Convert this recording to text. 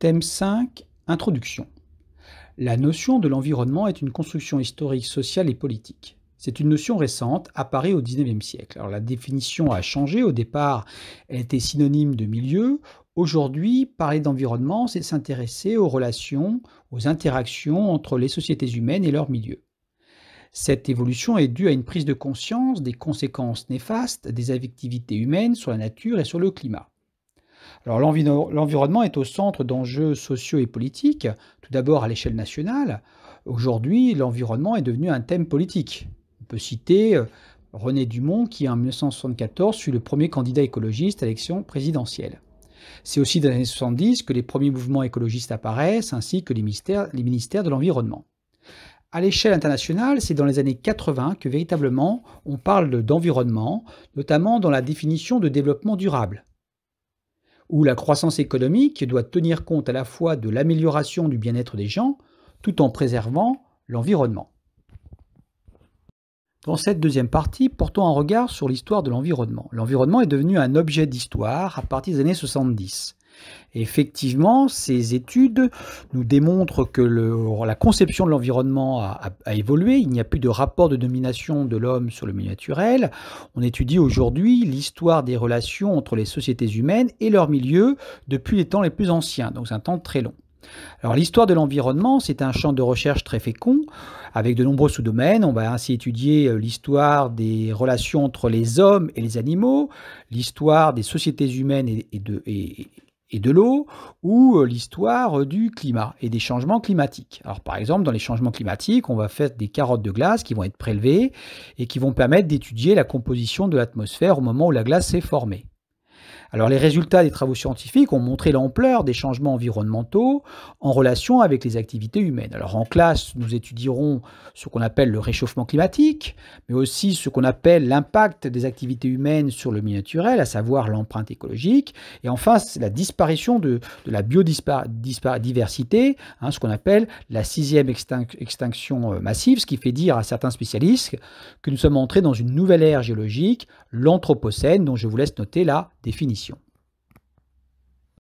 Thème 5, Introduction. La notion de l'environnement est une construction historique, sociale et politique. C'est une notion récente, apparue au XIXe siècle. Alors, la définition a changé. Au départ, elle était synonyme de milieu. Aujourd'hui, parler d'environnement, c'est s'intéresser aux relations, aux interactions entre les sociétés humaines et leur milieu. Cette évolution est due à une prise de conscience des conséquences néfastes des activités humaines sur la nature et sur le climat. Alors l'environnement est au centre d'enjeux sociaux et politiques, tout d'abord à l'échelle nationale. Aujourd'hui, l'environnement est devenu un thème politique. On peut citer René Dumont qui, en 1974, fut le premier candidat écologiste à l'élection présidentielle. C'est aussi dans les années 70 que les premiers mouvements écologistes apparaissent, ainsi que les ministères de l'Environnement. À l'échelle internationale, c'est dans les années 80 que véritablement on parle d'environnement, notamment dans la définition de développement durable, où la croissance économique doit tenir compte à la fois de l'amélioration du bien-être des gens, tout en préservant l'environnement. Dans cette deuxième partie, portons un regard sur l'histoire de l'environnement. L'environnement est devenu un objet d'histoire à partir des années 70. Et effectivement, ces études nous démontrent que la conception de l'environnement a évolué. Il n'y a plus de rapport de domination de l'homme sur le milieu naturel. On étudie aujourd'hui l'histoire des relations entre les sociétés humaines et leur milieu depuis les temps les plus anciens, donc c'est un temps très long. Alors l'histoire de l'environnement, c'est un champ de recherche très fécond, avec de nombreux sous-domaines. On va ainsi étudier l'histoire des relations entre les hommes et les animaux, l'histoire des sociétés humaines et de l'eau, ou l'histoire du climat et des changements climatiques. Alors par exemple, dans les changements climatiques, on va faire des carottes de glace qui vont être prélevées et qui vont permettre d'étudier la composition de l'atmosphère au moment où la glace s'est formée. Alors les résultats des travaux scientifiques ont montré l'ampleur des changements environnementaux en relation avec les activités humaines. Alors en classe, nous étudierons ce qu'on appelle le réchauffement climatique, mais aussi ce qu'on appelle l'impact des activités humaines sur le milieu naturel, à savoir l'empreinte écologique, et enfin la disparition de la biodiversité, ce qu'on appelle la sixième extinction massive, ce qui fait dire à certains spécialistes que nous sommes entrés dans une nouvelle ère géologique, l'Anthropocène, dont je vous laisse noter la définition.